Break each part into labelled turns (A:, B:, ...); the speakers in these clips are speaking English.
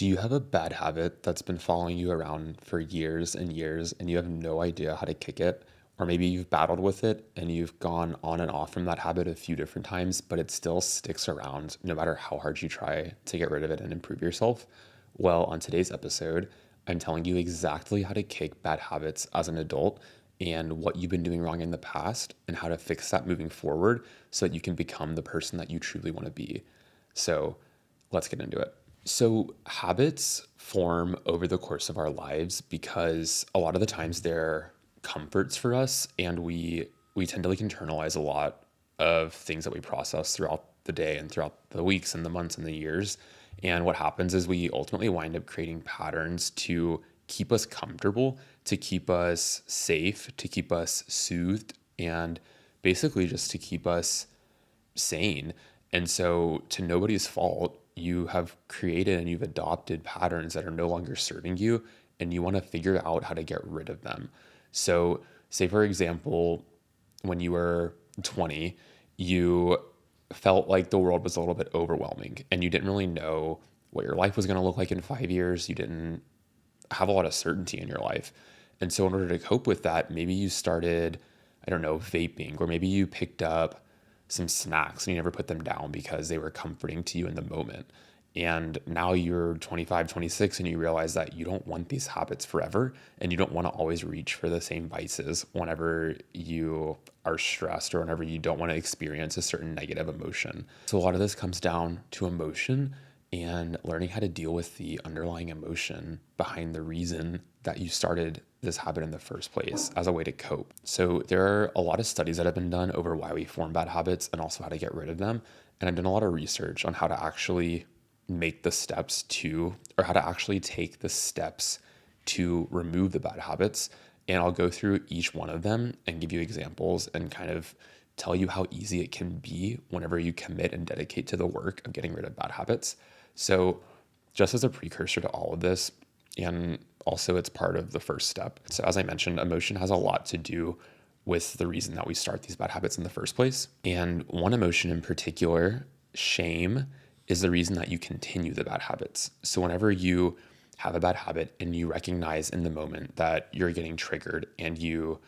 A: Do you have a bad habit that's been following you around for years and years and you have no idea how to kick it? Or maybe you've battled with it and you've gone on and off from that habit a few different times, but it still sticks around no matter how hard you try to get rid of it and improve yourself? Well, on today's episode, I'm telling you exactly how to kick bad habits as an adult and what you've been doing wrong in the past and how to fix that moving forward so that you can become the person that you truly want to be. So let's get into it. So, habits form over the course of our lives because a lot of the times they're comforts for us, and we tend to like internalize a lot of things that we process throughout the day and throughout the weeks and the months and the years. And what happens is we ultimately wind up creating patterns to keep us comfortable, to keep us safe, to keep us soothed, and basically just to keep us sane. And so, to nobody's fault, you have created and you've adopted patterns that are no longer serving you, and you want to figure out how to get rid of them. So, say for example, when you were 20, you felt like the world was a little bit overwhelming and you didn't really know what your life was going to look like in 5 years. You didn't have a lot of certainty in your life. And so, in order to cope with that, maybe you started, I don't know, vaping, or maybe you picked up some snacks and you never put them down because they were comforting to you in the moment. And now you're 25, 26, and you realize that you don't want these habits forever and you don't want to always reach for the same vices whenever you are stressed or whenever you don't want to experience a certain negative emotion. So, a lot of this comes down to emotion and learning how to deal with the underlying emotion behind the reason that you started this habit in the first place as a way to cope. So there are a lot of studies that have been done over why we form bad habits and also how to get rid of them. And I've done a lot of research on how to actually make the steps to, or how to actually take the steps to remove the bad habits. And I'll go through each one of them and give you examples and kind of tell you how easy it can be whenever you commit and dedicate to the work of getting rid of bad habits. So, just as a precursor to all of this, and also it's part of the first step. So, as I mentioned, emotion has a lot to do with the reason that we start these bad habits in the first place. And one emotion in particular, shame, is the reason that you continue the bad habits. So, whenever you have a bad habit and you recognize in the moment that you're getting triggered and you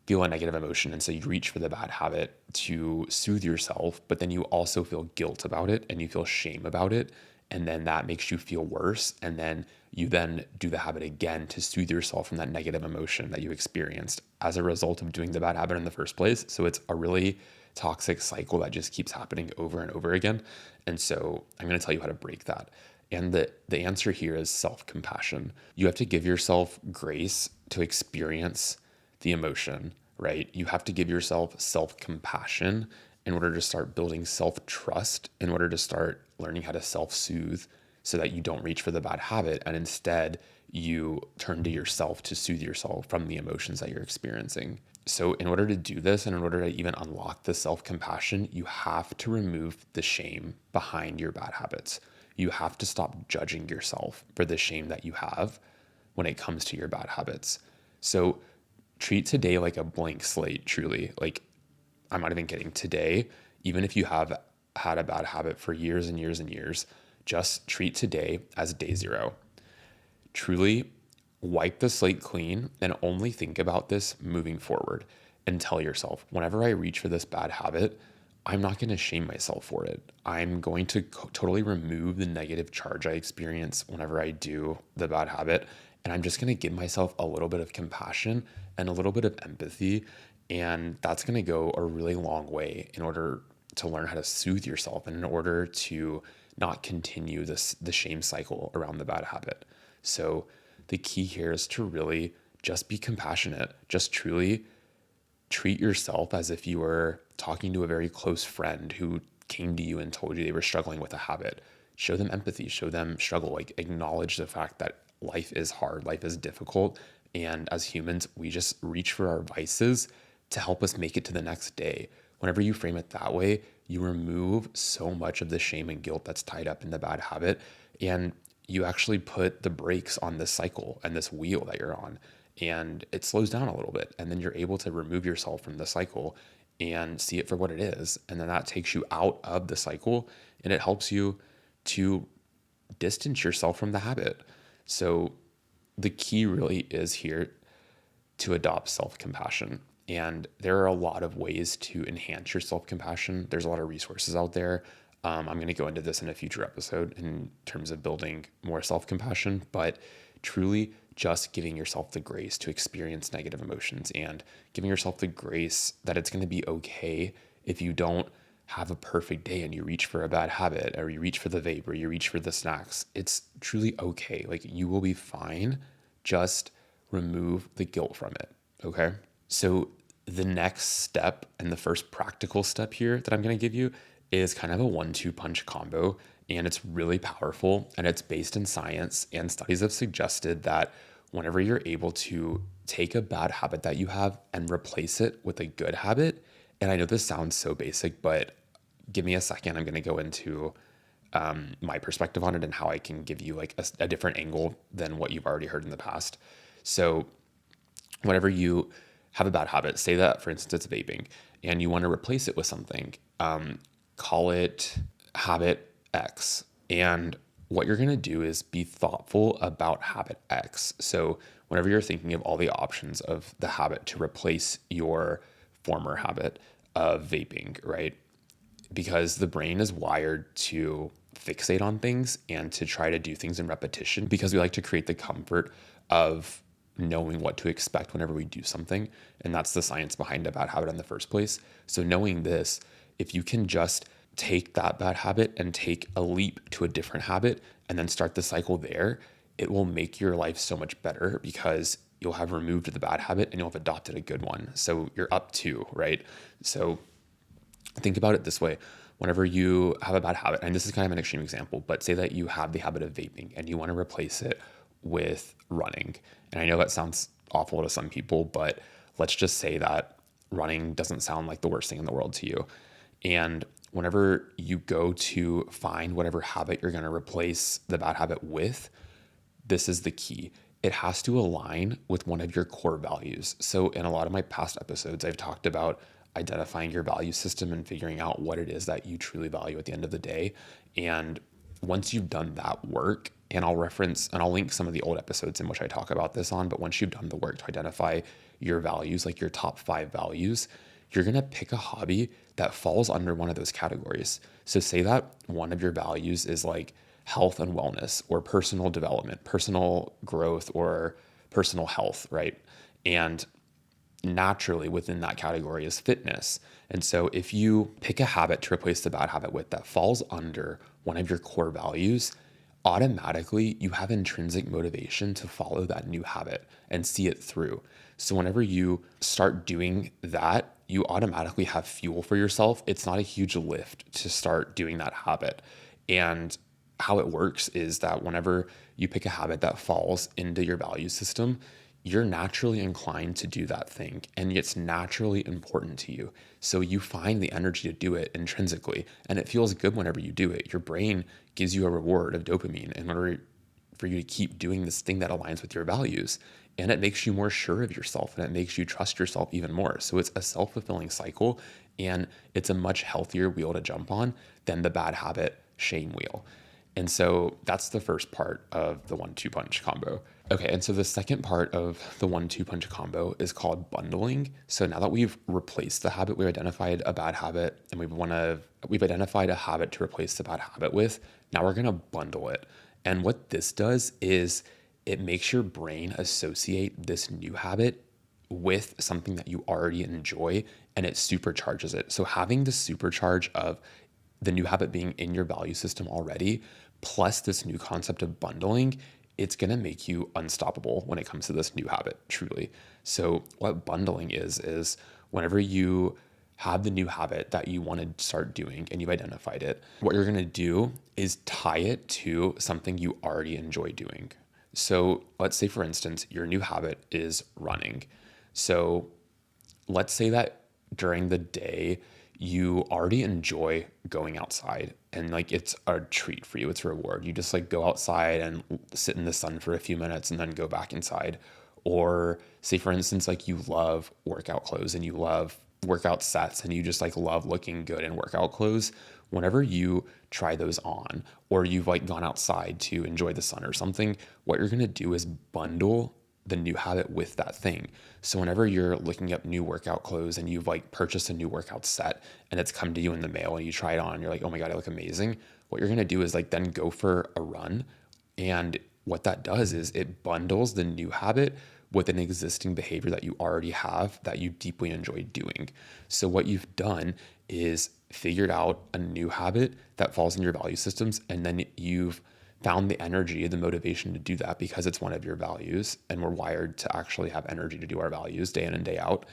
A: feel a negative emotion, and so you reach for the bad habit to soothe yourself, but then you also feel guilt about it and you feel shame about it, and then that makes you feel worse, and then you then do the habit again to soothe yourself from that negative emotion that you experienced as a result of doing the bad habit in the first place. So it's a really toxic cycle that just keeps happening over and over again. And so I'm going to tell you how to break that. And the answer here is self-compassion. You have to give yourself grace to experience the emotion, right? You have to give yourself self-compassion in order to start building self-trust, in order to start learning how to self-soothe so that you don't reach for the bad habit and instead you turn to yourself to soothe yourself from the emotions that you're experiencing. So, in order to do this and in order to even unlock the self-compassion, you have to remove the shame behind your bad habits. You have to stop judging yourself for the shame that you have when it comes to your bad habits. So, treat today like a blank slate, truly. Like, I'm not even kidding. Today, even if you have had a bad habit for years and years and years, just treat today as day zero. Truly wipe the slate clean and only think about this moving forward, and tell yourself, whenever I reach for this bad habit, I'm not going to shame myself for it. I'm going to totally remove the negative charge I experience whenever I do the bad habit. And I'm just going to give myself a little bit of compassion and a little bit of empathy. And that's going to go a really long way in order to learn how to soothe yourself and in order to not continue the shame cycle around the bad habit. So the key here is to really just be compassionate, just truly treat yourself as if you were talking to a very close friend who came to you and told you they were struggling with a habit. Show them empathy, show them struggle, like acknowledge the fact that life is hard, life is difficult. And as humans, we just reach for our vices to help us make it to the next day. Whenever you frame it that way, you remove so much of the shame and guilt that's tied up in the bad habit. And you actually put the brakes on this cycle and this wheel that you're on, and it slows down a little bit. And then you're able to remove yourself from the cycle and see it for what it is. And then that takes you out of the cycle and it helps you to distance yourself from the habit. So the key really is here to adopt self-compassion. And there are a lot of ways to enhance your self-compassion. There's a lot of resources out there. I'm going to go into this in a future episode in terms of building more self-compassion, but truly just giving yourself the grace to experience negative emotions and giving yourself the grace that it's going to be okay if you don't have a perfect day and you reach for a bad habit or you reach for the vape or you reach for the snacks. It's truly okay. Like, you will be fine. Just remove the guilt from it. Okay. So the next step and the first practical step here that I'm going to give you is kind of a 1-2 punch combo. And it's really powerful and it's based in science. And studies have suggested that whenever you're able to take a bad habit that you have and replace it with a good habit, and I know this sounds so basic, but give me a second. I'm going to go into my perspective on it and how I can give you like a different angle than what you've already heard in the past. So whenever you have a bad habit, say that, for instance, it's vaping, and you want to replace it with something, call it habit X. And what you're going to do is be thoughtful about habit X. So whenever you're thinking of all the options of the habit to replace your former habit of vaping, right? Because the brain is wired to fixate on things and to try to do things in repetition, because we like to create the comfort of knowing what to expect whenever we do something. And that's the science behind a bad habit in the first place. So knowing this, if you can just take that bad habit and take a leap to a different habit and then start the cycle there, it will make your life so much better because you'll have removed the bad habit and you'll have adopted a good one. So you're up two, right? So think about it this way. Whenever you have a bad habit, and this is kind of an extreme example, but say that you have the habit of vaping and you want to replace it with running. And I know that sounds awful to some people, but let's just say that running doesn't sound like the worst thing in the world to you. And whenever you go to find whatever habit you're going to replace the bad habit with, this is the key. It has to align with one of your core values. So in a lot of my past episodes, I've talked about identifying your value system and figuring out what it is that you truly value at the end of the day. And once you've done that work, and I'll reference and I'll link some of the old episodes in which I talk about this on, but once you've done the work to identify your values, like your top 5 values, you're going to pick a hobby that falls under one of those categories. So say that one of your values is like health and wellness or personal development, personal growth, or personal health, right? And naturally within that category is fitness. And so if you pick a habit to replace the bad habit with that falls under one of your core values, automatically you have intrinsic motivation to follow that new habit and see it through. So whenever you start doing that, you automatically have fuel for yourself. It's not a huge lift to start doing that habit. And how it works is that whenever you pick a habit that falls into your value system, you're naturally inclined to do that thing and it's naturally important to you. So you find the energy to do it intrinsically and it feels good whenever you do it. Your brain gives you a reward of dopamine in order for you to keep doing this thing that aligns with your values. And it makes you more sure of yourself and it makes you trust yourself even more. So it's a self-fulfilling cycle and it's a much healthier wheel to jump on than the bad habit shame wheel. And so that's the first part of the 1-2 punch combo. Okay, and so the second part of the 1-2 punch combo is called bundling. So now that we've replaced the habit, we've identified a bad habit, and we've identified a habit to replace the bad habit with. Now we're gonna bundle it. And what this does is it makes your brain associate this new habit with something that you already enjoy, and it supercharges it. So having the supercharge of the new habit being in your value system already, plus this new concept of bundling, it's going to make you unstoppable when it comes to this new habit, truly. So what bundling is whenever you have the new habit that you want to start doing and you've identified it, what you're going to do is tie it to something you already enjoy doing. So let's say, for instance, your new habit is running. So let's say that during the day, you already enjoy going outside and like it's a treat for you. It's a reward. You just like go outside and sit in the sun for a few minutes and then go back inside. Or say, for instance, like you love workout clothes and you love workout sets and you just like love looking good in workout clothes. whenever you try those on, or you've like gone outside to enjoy the sun or something, what you're going to do is bundle the new habit with that thing. So whenever you're looking up new workout clothes and you've like purchased a new workout set and it's come to you in the mail and you try it on and you're like, oh my God, I look amazing. What you're going to do is like then go for a run. And what that does is it bundles the new habit with an existing behavior that you already have that you deeply enjoy doing. So what you've done is figured out a new habit that falls in your value systems, and then you've found the energy, the motivation to do that because it's one of your values, and we're wired to actually have energy to do our values day in and day out.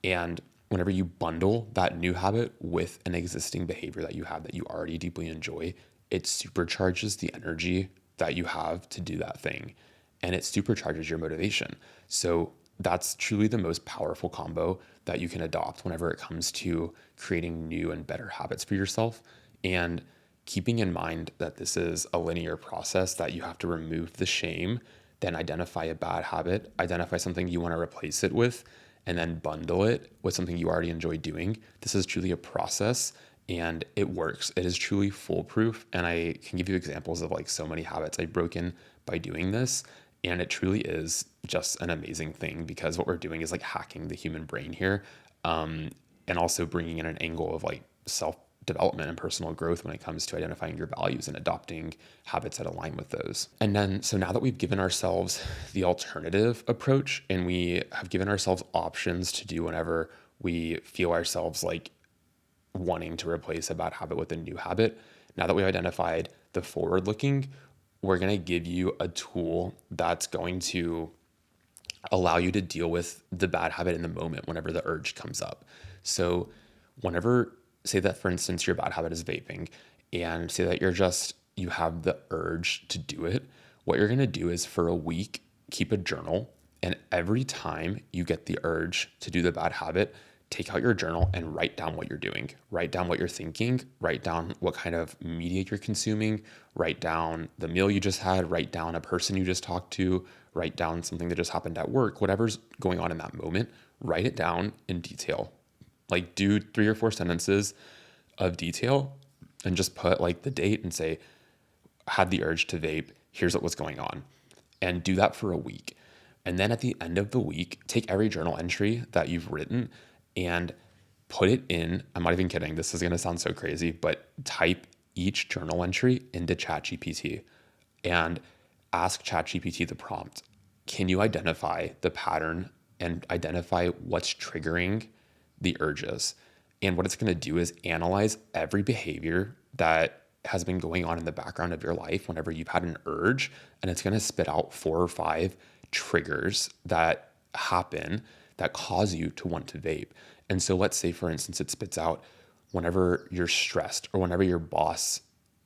A: And whenever you bundle that new habit with an existing behavior that you have that you already deeply enjoy, it supercharges the energy that you have to do that thing, and it supercharges your motivation. So that's truly the most powerful combo that you can adopt whenever it comes to creating new and better habits for yourself. And keeping in mind that this is a linear process, that you have to remove the shame, then identify a bad habit, identify something you want to replace it with, and then bundle it with something you already enjoy doing. This is truly a process, and it works. It is truly foolproof. And I can give you examples of like so many habits I've broken by doing this. And it truly is just an amazing thing, because what we're doing is like hacking the human brain here, and also bringing in an angle of like self-development and personal growth when it comes to identifying your values and adopting habits that align with those. And then, so now that we've given ourselves the alternative approach and we have given ourselves options to do whenever we feel ourselves like wanting to replace a bad habit with a new habit, now that we've identified the forward looking, we're going to give you a tool that's going to allow you to deal with the bad habit in the moment whenever the urge comes up. So whenever, say that for instance, your bad habit is vaping, and say that you have the urge to do it, what you're going to do is for a week, keep a journal. And every time you get the urge to do the bad habit, take out your journal and write down what you're doing, write down what you're thinking, write down what kind of media you're consuming, write down the meal you just had, write down a person you just talked to, write down something that just happened at work, whatever's going on in that moment, write it down in detail. Like do 3 or 4 sentences of detail and just put like the date and say, had the urge to vape, here's what was going on. And do that for a week. And then at the end of the week, take every journal entry that you've written and put it in, I'm not even kidding, this is going to sound so crazy, but type each journal entry into ChatGPT and ask ChatGPT the prompt. Can you identify the pattern and identify what's triggering the urges? And what it's going to do is analyze every behavior that has been going on in the background of your life whenever you've had an urge, and it's going to spit out 4 or 5 triggers that happen that cause you to want to vape. And so let's say, for instance, it spits out whenever you're stressed, or whenever your boss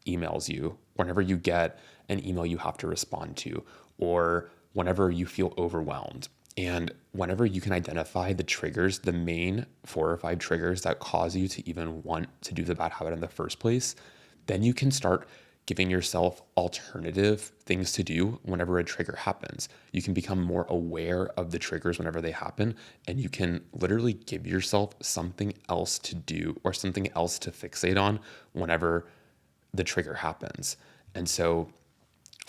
A: emails you, whenever you get an email you have to respond to, or whenever you feel overwhelmed. And whenever you can identify the triggers, the main 4 or 5 triggers that cause you to even want to do the bad habit in the first place, then you can start giving yourself alternative things to do whenever a trigger happens. You can become more aware of the triggers whenever they happen, and you can literally give yourself something else to do or something else to fixate on whenever the trigger happens. And so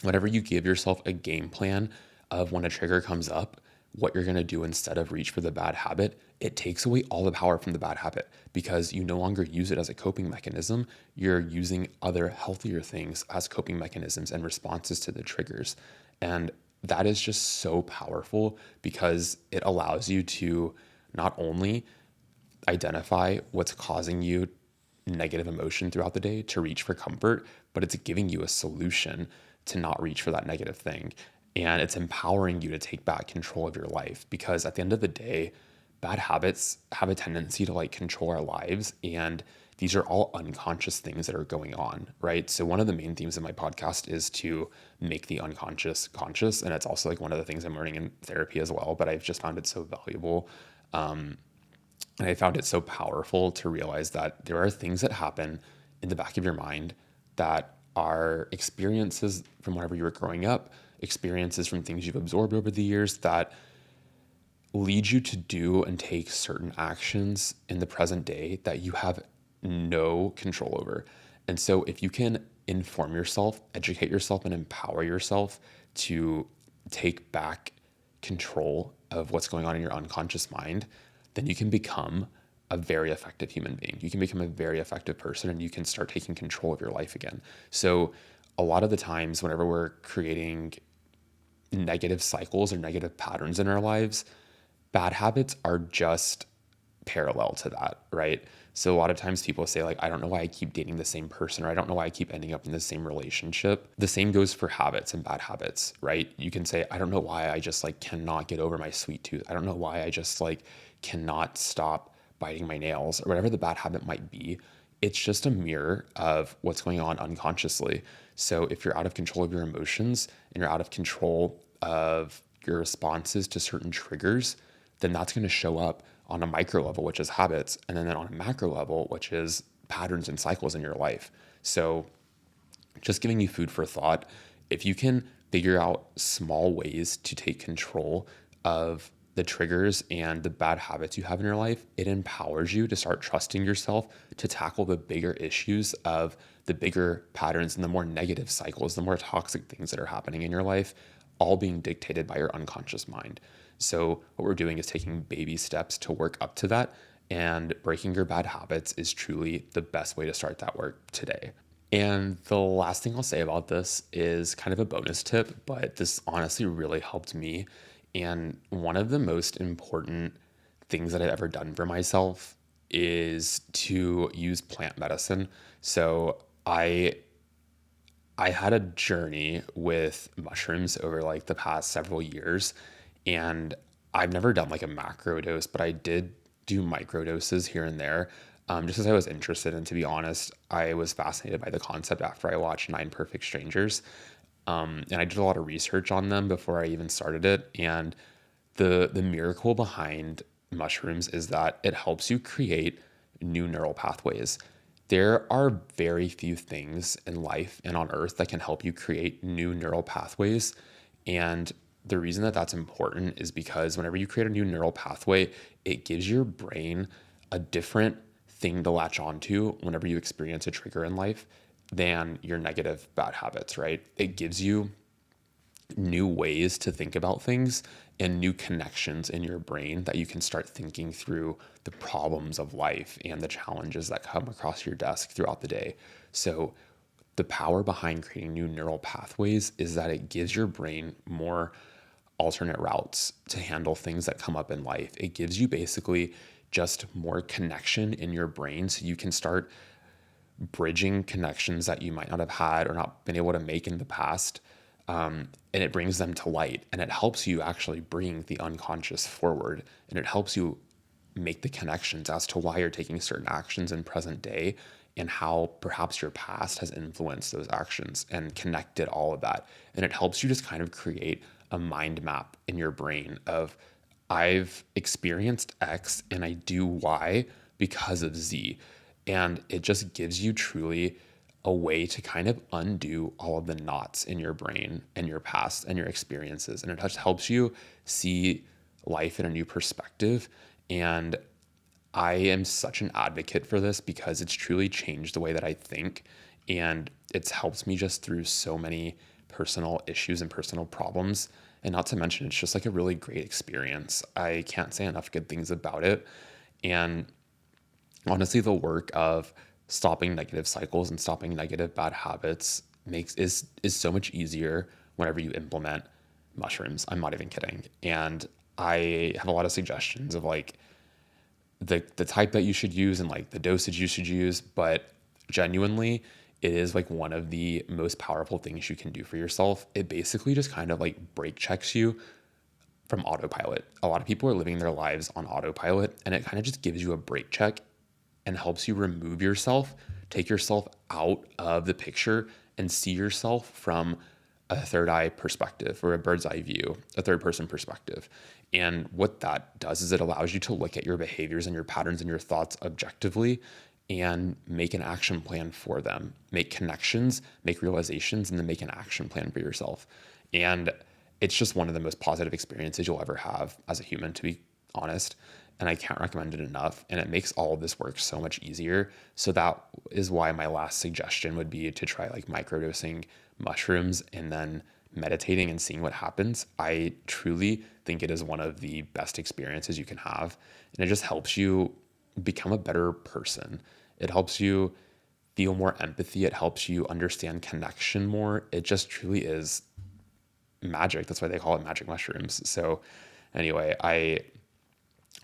A: whenever you give yourself a game plan of when a trigger comes up, what you're going to do instead of reach for the bad habit, it takes away all the power from the bad habit, because you no longer use it as a coping mechanism. You're using other healthier things as coping mechanisms and responses to the triggers. And that is just so powerful, because it allows you to not only identify what's causing you negative emotion throughout the day to reach for comfort, but it's giving you a solution to not reach for that negative thing. And it's empowering you to take back control of your life, because at the end of the day, bad habits have a tendency to like control our lives. And these are all unconscious things that are going on, right? So one of the main themes of my podcast is to make the unconscious conscious. And it's also like one of the things I'm learning in therapy as well, but I've just found it so valuable. And I found it so powerful to realize that there are things that happen in the back of your mind that are experiences from whenever you were growing up, experiences from things you've absorbed over the years that lead you to do and take certain actions in the present day that you have no control over. And so if you can inform yourself, educate yourself, and empower yourself to take back control of what's going on in your unconscious mind, then you can become a very effective human being. You can become a very effective person, and you can start taking control of your life again. So a lot of the times whenever we're creating negative cycles or negative patterns in our lives, bad habits are just parallel to that, right? So a lot of times people say like, I don't know why I keep dating the same person, or I don't know why I keep ending up in the same relationship. The same goes for habits and bad habits, right? You can say, I don't know why I just like cannot get over my sweet tooth. I don't know why I just like cannot stop biting my nails, or whatever the bad habit might be. It's just a mirror of what's going on unconsciously. So if you're out of control of your emotions and you're out of control of your responses to certain triggers, then that's going to show up on a micro level, which is habits, and then on a macro level, which is patterns and cycles in your life. So just giving you food for thought, if you can figure out small ways to take control of the triggers and the bad habits you have in your life, it empowers you to start trusting yourself to tackle the bigger issues of the bigger patterns and the more negative cycles, the more toxic things that are happening in your life, all being dictated by your unconscious mind. So what we're doing is taking baby steps to work up to that, and breaking your bad habits is truly the best way to start that work today. And the last thing I'll say about this is kind of a bonus tip, but this honestly really helped me. And one of the most important things that I've ever done for myself is to use plant medicine. So I had a journey with mushrooms over like the past several years, and I've never done like a macro dose, but I did do micro doses here and there, just as I was interested. And to be honest, I was fascinated by the concept after I watched Nine Perfect Strangers. And I did a lot of research on them before I even started it. And the miracle behind mushrooms is that it helps you create new neural pathways. There are very few things in life and on earth that can help you create new neural pathways. And the reason that that's important is because whenever you create a new neural pathway, it gives your brain a different thing to latch onto whenever you experience a trigger in life than your negative bad habits, right? It gives you new ways to think about things and new connections in your brain that you can start thinking through the problems of life and the challenges that come across your desk throughout the day. So the power behind creating new neural pathways is that it gives your brain more alternate routes to handle things that come up in life. It gives you basically just more connection in your brain, so you can start bridging connections that you might not have had or not been able to make in the past. And it brings them to light, and it helps you actually bring the unconscious forward, and it helps you make the connections as to why you're taking certain actions in present day and how perhaps your past has influenced those actions, and connected all of that. And it helps you just kind of create a mind map in your brain of, I've experienced X and I do Y because of Z. And it just gives you truly a way to kind of undo all of the knots in your brain and your past and your experiences. And it just helps you see life in a new perspective. And I am such an advocate for this because it's truly changed the way that I think. And it's helped me just through so many personal issues and personal problems. And not to mention, it's just like a really great experience. I can't say enough good things about it. And honestly, the work of stopping negative cycles and stopping negative bad habits is so much easier whenever you implement mushrooms. I'm not even kidding. And I have a lot of suggestions of like the type that you should use and like the dosage you should use, but genuinely it is like one of the most powerful things you can do for yourself. It basically just kind of like brake checks you from autopilot. A lot of people are living their lives on autopilot, and it kind of just gives you a brake check and helps you remove yourself, take yourself out of the picture, and see yourself from a third eye perspective or a bird's eye view, a third person perspective. And what that does is it allows you to look at your behaviors and your patterns and your thoughts objectively and make an action plan for them, make connections, make realizations, and then make an action plan for yourself. And it's just one of the most positive experiences you'll ever have as a human, to be honest. and I can't recommend it enough. And it makes all of this work so much easier. So that is why my last suggestion would be to try like microdosing mushrooms and then meditating and seeing what happens. I truly think it is one of the best experiences you can have. And it just helps you become a better person. It helps you feel more empathy. It helps you understand connection more. It just truly is magic. That's why they call it magic mushrooms. So anyway,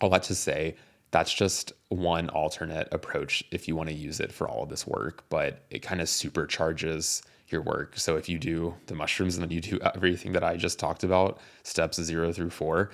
A: all that to say, that's just one alternate approach if you want to use it for all of this work, but it kind of supercharges your work. So if you do the mushrooms and then you do everything that I just talked about, steps 0 through 4,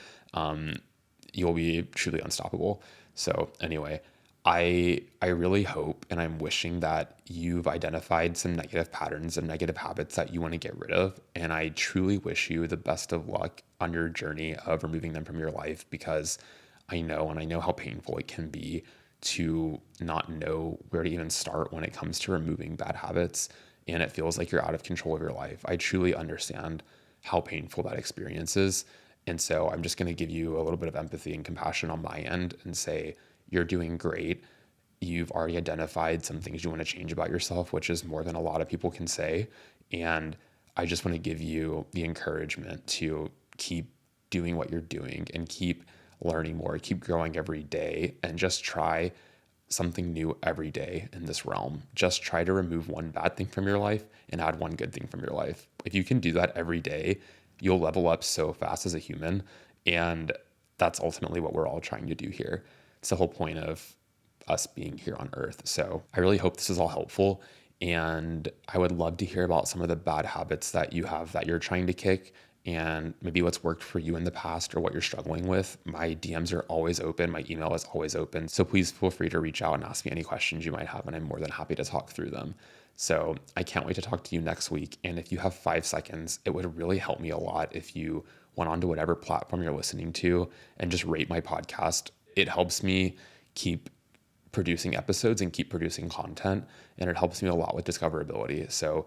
A: you'll be truly unstoppable. So anyway, I really hope and I'm wishing that you've identified some negative patterns and negative habits that you want to get rid of. And I truly wish you the best of luck on your journey of removing them from your life, because I know how painful it can be to not know where to even start when it comes to removing bad habits. And it feels like you're out of control of your life. I truly understand how painful that experience is. And so I'm just going to give you a little bit of empathy and compassion on my end and say, you're doing great. You've already identified some things you want to change about yourself, which is more than a lot of people can say. And I just want to give you the encouragement to keep doing what you're doing and keep learning more, keep growing every day, and just try something new every day in this realm. Just try to remove one bad thing from your life and add one good thing from your life. If you can do that every day, you'll level up so fast as a human. And that's ultimately what we're all trying to do here. It's the whole point of us being here on earth. So I really hope this is all helpful. And I would love to hear about some of the bad habits that you have that you're trying to kick, and maybe what's worked for you in the past or what you're struggling with. My DMs are always open. My email is always open. So please feel free to reach out and ask me any questions you might have, and I'm more than happy to talk through them. So I can't wait to talk to you next week. And if you have 5 seconds, it would really help me a lot if you went onto whatever platform you're listening to and just rate my podcast. It helps me keep producing episodes and keep producing content, and it helps me a lot with discoverability. So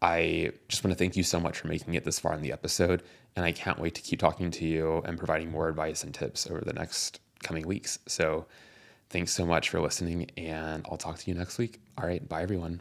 A: I just want to thank you so much for making it this far in the episode, and I can't wait to keep talking to you and providing more advice and tips over the next coming weeks. So thanks so much for listening, and I'll talk to you next week. All right, bye everyone.